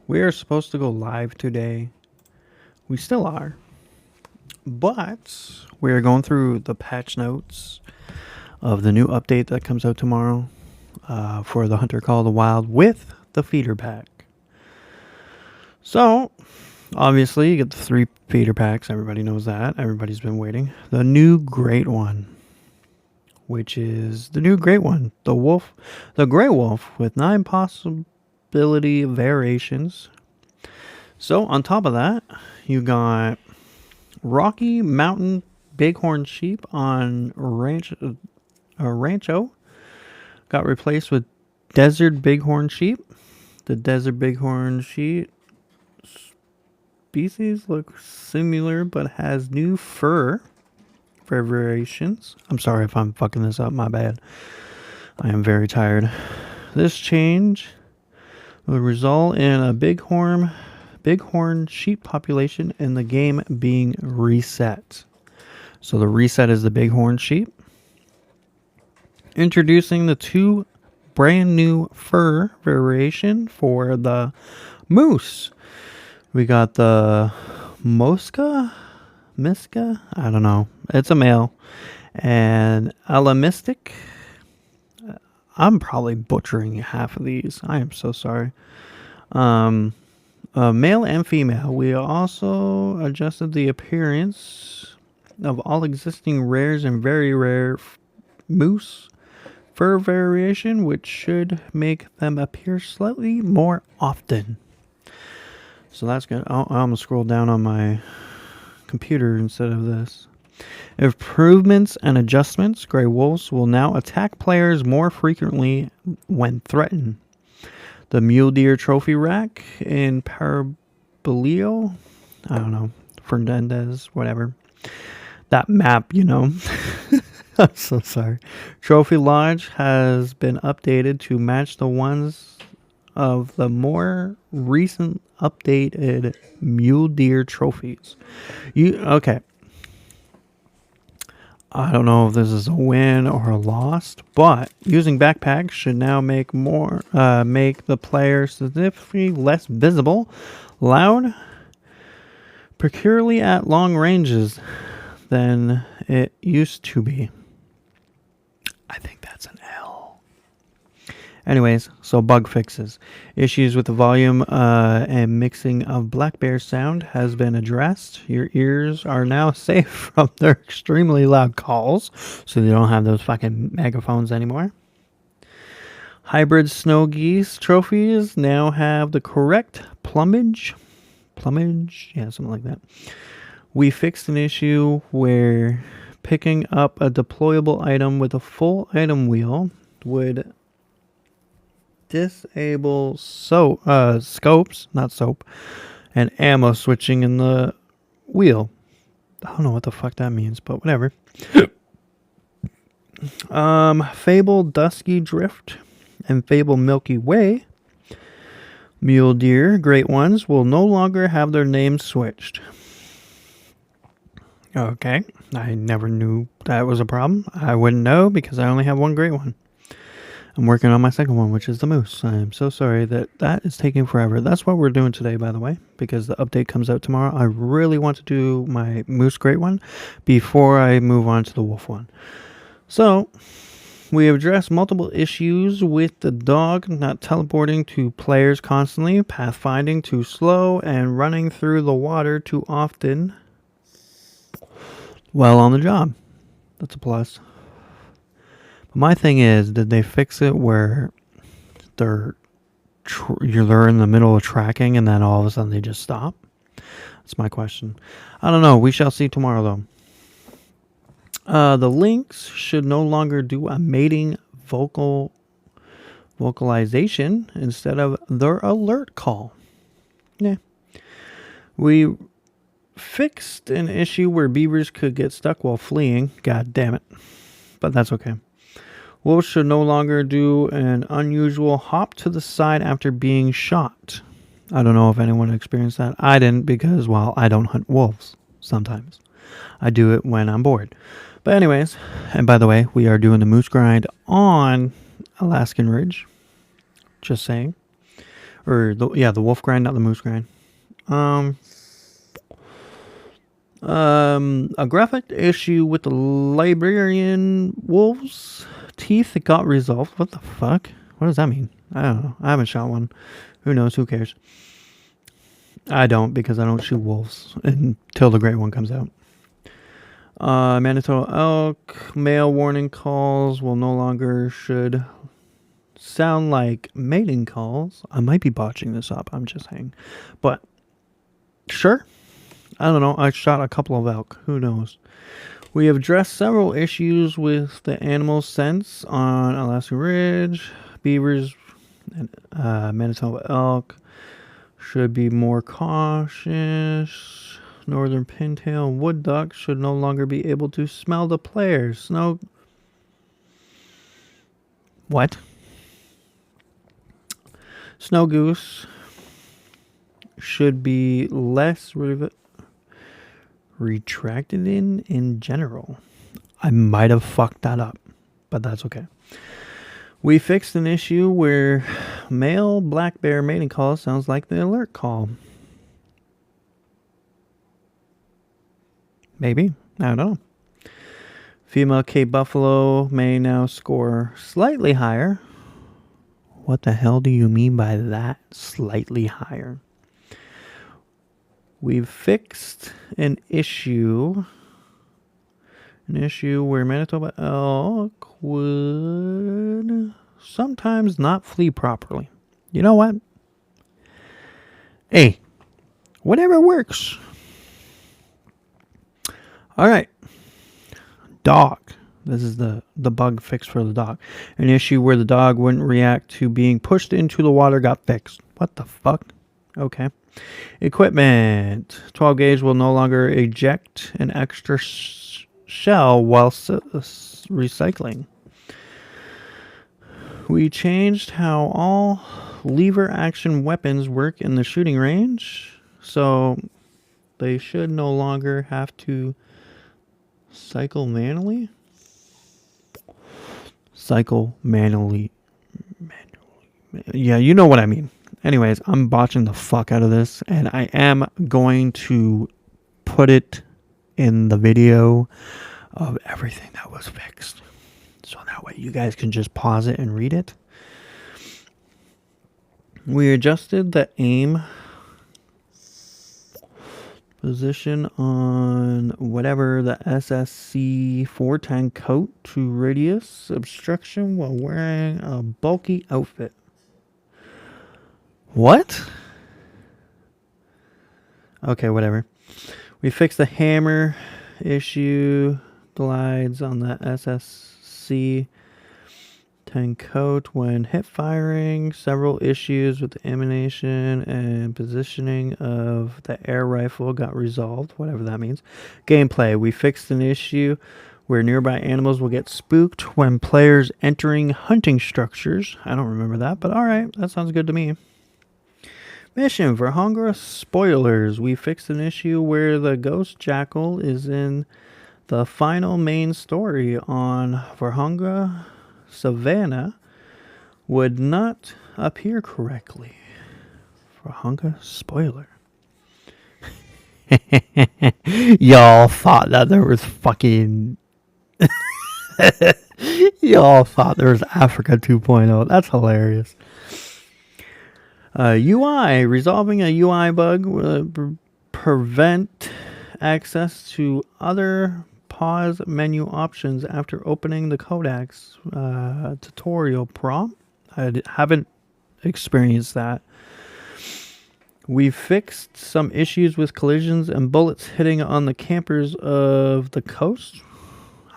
We are supposed to go live today. We still are. But we're going through the patch notes of the new update that comes out tomorrow for the Hunter Call of the Wild with the feeder pack. So, obviously, you get the 3 feeder packs. Everybody knows that. Everybody's been waiting. The new Great One, which is the new Great One. The Wolf, the Grey Wolf with 9 possibility variations. So, on top of that, you got Rocky Mountain Bighorn Sheep on Rancho. Got replaced with Desert Bighorn Sheep. The Desert Bighorn Sheep species looks similar but has new fur variations. I'm sorry if I'm fucking this up, my bad. I am very tired. This change will result in a bighorn sheep population in the game being reset. So the reset is the bighorn sheep. Introducing the 2 brand new fur variation for the moose. We got the Miska, I don't know. It's a male. And Alamistic. I'm probably butchering half of these. I am so sorry. Male and female. We also adjusted the appearance of all existing rares and very rare moose fur variation, which should make them appear slightly more often. So that's good. I'm going to scroll down on my computer instead of this. Improvements and adjustments. Grey Wolves will now attack players more frequently when threatened. The Mule Deer Trophy Rack in Parabolio. I don't know. Fernandez, whatever. That map, you know. I'm so sorry. Trophy Lodge has been updated to match the ones of the more recent updated Mule Deer trophies. Okay. I don't know if this is a win or a loss, but using backpacks should now make the player significantly less visible, loud, particularly at long ranges than it used to be. I think that's an L. Anyways, so bug fixes. Issues with the volume and mixing of Black Bear sound has been addressed. Your ears are now safe from their extremely loud calls, so you don't have those fucking megaphones anymore. Hybrid snow geese trophies now have the correct plumage. Yeah, something like that. We fixed an issue where picking up a deployable item with a full item wheel would disable scopes, not soap, and ammo switching in the wheel. I don't know what the fuck that means, but whatever. Fable Dusky Drift and Fable Milky Way Mule Deer Great Ones will no longer have their names switched. Okay, I never knew that was a problem. I wouldn't know because I only have one Great One. I'm working on my second one, which is the Moose. I am so sorry that is taking forever. That's what we're doing today, by the way, because the update comes out tomorrow. I really want to do my Moose Great One before I move on to the Wolf one. So, we have addressed multiple issues with the dog not teleporting to players constantly, pathfinding too slow, and running through the water too often. Well on the job. That's a plus. But my thing is, did they fix it where they're in the middle of tracking and then all of a sudden they just stop? That's my question. I don't know. We shall see tomorrow, though. The Lynx should no longer do a mating vocalization instead of their alert call. Yeah. We fixed an issue where beavers could get stuck while fleeing. God damn it. But that's okay. Wolves should no longer do an unusual hop to the side after being shot. I don't know if anyone experienced that. I didn't because, well, I don't hunt wolves sometimes. I do it when I'm bored. But anyways, and by the way, we are doing the moose grind on Alaskan Ridge. Just saying. Or, the wolf grind, not the moose grind. A graphic issue with the librarian wolves teeth that got resolved. What the fuck? What does that mean? I don't know. I haven't shot one. Who knows? Who cares? I don't, because I don't shoot wolves until the great one comes out. Manitoba elk male warning calls will no longer should sound like mating calls. I might be botching this up. I'm just saying, but sure. I don't know. I shot a couple of elk. Who knows? We have addressed several issues with the animal sense on Alaska Ridge. Beavers and Manitoba elk should be more cautious. Northern pintail and wood duck should no longer be able to smell the players. What? Snow goose should be less retracted in general. I might have fucked that up, but that's okay. We fixed an issue where male black bear mating call sounds like the alert call. Maybe. I don't know. Female Cape buffalo may now score slightly higher. What the hell do you mean by that? Slightly higher. We've fixed an issue where Manitoba elk would sometimes not flee properly. You know what? Hey, whatever works. All right. Dog. This is the bug fix for the dog. An issue where the dog wouldn't react to being pushed into the water got fixed. What the fuck? Okay. Equipment. 12 gauge will no longer eject an extra shell while recycling. We changed how all lever action weapons work in the shooting range, so they should no longer have to cycle manually. Yeah, you know what I mean. Anyways, I'm botching the fuck out of this, and I am going to put it in the video of everything that was fixed. So that way you guys can just pause it and read it. We adjusted the aim position on whatever the SSC 410 coat to radius obstruction while wearing a bulky outfit. What? Okay, whatever. We fixed the hammer issue glides on the SSC 10 coat when hip firing. Several issues with the ammunition and positioning of the air rifle got resolved, whatever that means. Gameplay. We fixed an issue where nearby animals will get spooked when players entering hunting structures. I don't remember that, but alright, that sounds good to me. Mission Vurhonga spoilers. We fixed an issue where the ghost jackal is in the final main story on Vurhonga Savannah would not appear correctly. Vurhonga spoiler. Y'all thought that there was fucking y'all thought there was Africa 2.0. That's hilarious. UI. Resolving a UI bug will prevent access to other pause menu options after opening the Codex tutorial prompt. I haven't experienced that. We fixed some issues with collisions and bullets hitting on the campers of the coast.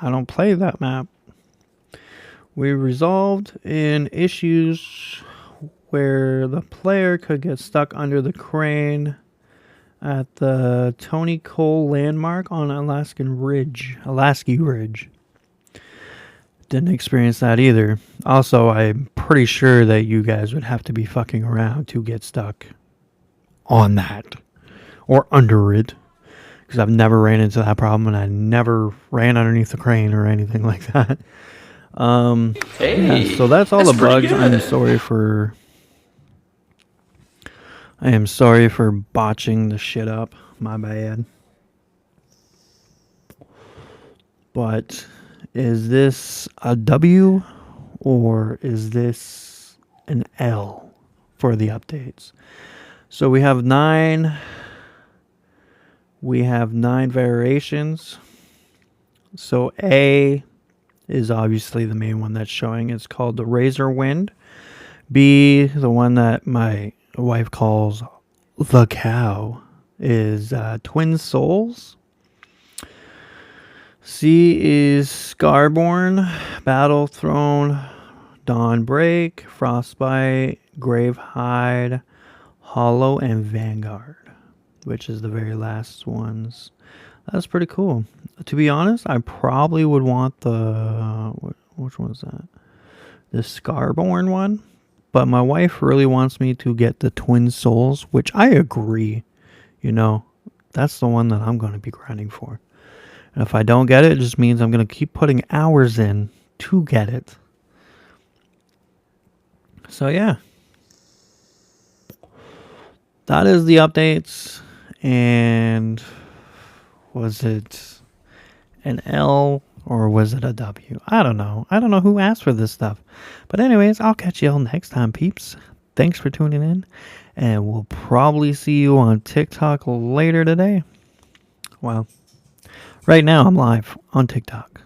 I don't play that map. We resolved in issues where the player could get stuck under the crane at the Tony Cole landmark on Alaska Ridge. Didn't experience that either. Also, I'm pretty sure that you guys would have to be fucking around to get stuck on that or under it, because I've never ran into that problem and I never ran underneath the crane or anything like that. Yeah, so that's all the bugs. I'm sorry for I am sorry for botching the shit up. My bad. But is this a W or is this an L for the updates? So we have nine variations. So A is obviously the main one that's showing. It's called the Razor Wind. B, the one that my wife calls the cow, is Twin Souls. C is Scarborn, Battle Throne, Dawnbreak, Frostbite, Gravehide, Hollow, and Vanguard, which is the very last ones. That's pretty cool. To be honest, I probably would want the... which one is that? The Scarborn one. But my wife really wants me to get the Twin Souls, which I agree. You know, that's the one that I'm going to be grinding for. And if I don't get it, it just means I'm going to keep putting hours in to get it. So yeah. That is the updates. And was it an L or was it a W? I don't know. I don't know who asked for this stuff. But anyways, I'll catch y'all next time, peeps. Thanks for tuning in. And we'll probably see you on TikTok later today. Well, right now I'm live on TikTok.